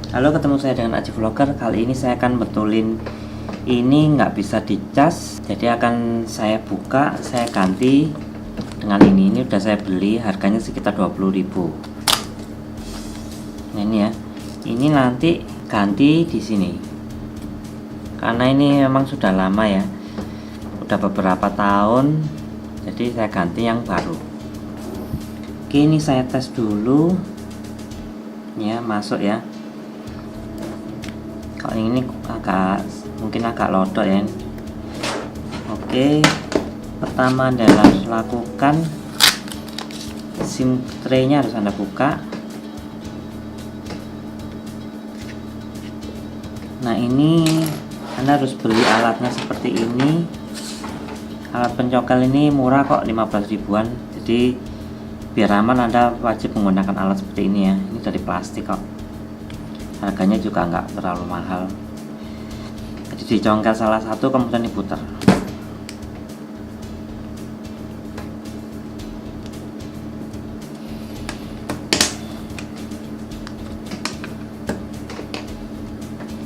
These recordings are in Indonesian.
Halo, ketemu saya dengan Aji Vlogger. Kali ini saya akan betulin ini nggak bisa dicas, jadi akan saya buka, saya ganti dengan ini udah saya beli, harganya sekitar 20.000. Nah ini ya, ini nanti ganti di sini karena ini memang sudah lama ya, udah beberapa tahun, jadi saya ganti yang baru. Oke, ini saya tes dulu ya, masuk ya. Kalau ini mungkin agak lodok ya. Oke, pertama adalah lakukan SIM tray-nya harus Anda buka. Nah ini Anda harus beli alatnya seperti ini. Alat pencokal ini murah kok, 15 ribuan. Jadi biar aman Anda wajib menggunakan alat seperti ini ya. Ini dari plastik kok, harganya juga nggak terlalu mahal. Jadi dicongkel salah satu kemudian diputar.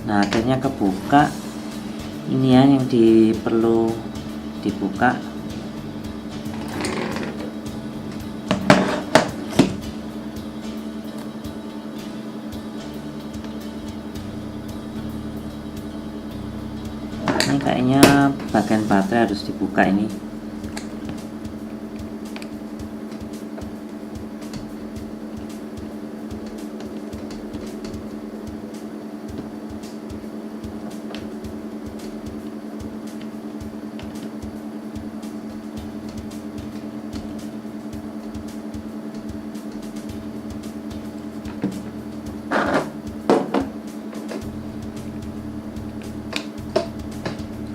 Nah akhirnya kebuka. Ini ya yang perlu dibuka. Ini kayaknya bagian baterai harus dibuka ini.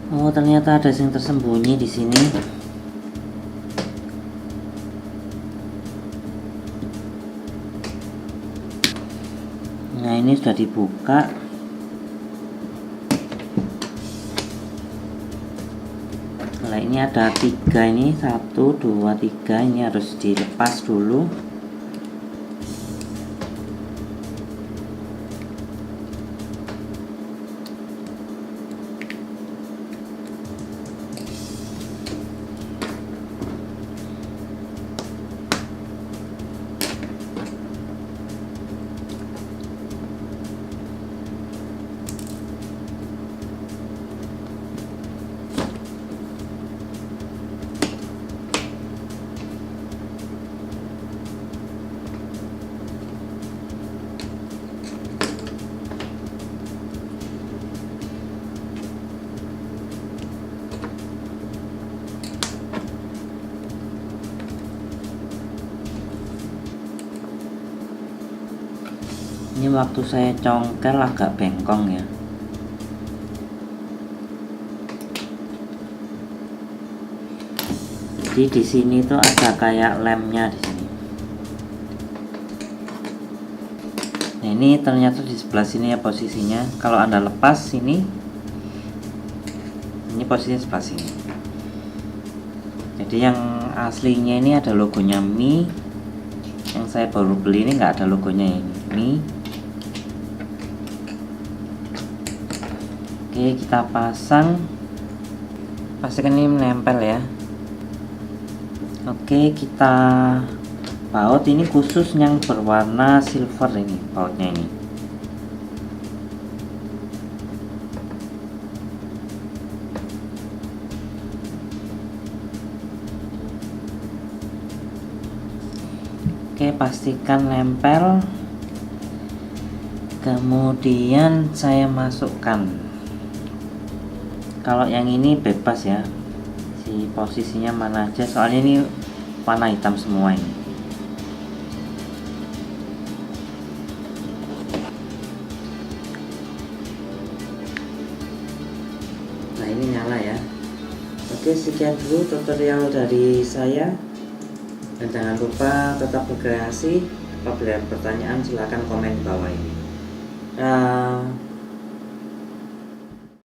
Oh, ternyata ada yang tersembunyi di sini. Nah, ini sudah dibuka. Nah, ini ada 3 ini, 1, 2, 3. Ini harus dilepas dulu. Ini waktu saya congkel agak bengkong ya. Jadi di sini tuh ada kayak lemnya di sini. Nah ini ternyata di sebelah sini ya posisinya. Kalau Anda lepas ini posisinya sebelah sini. Jadi yang aslinya ini ada logonya Mi. Yang saya baru beli ini nggak ada logonya ini Mi. Oke, kita pasang, pastikan ini menempel ya. Oke, kita baut. Ini khusus yang berwarna silver, ini bautnya ini. Oke, pastikan nempel. Kemudian saya masukkan. Kalau yang ini bebas ya, si posisinya mana aja, soalnya ini warna hitam semua ini. Nah ini nyala ya. Oke, sekian dulu tutorial dari saya, dan jangan lupa tetap berkreasi. Apabila ada pertanyaan silahkan komen di bawah ini.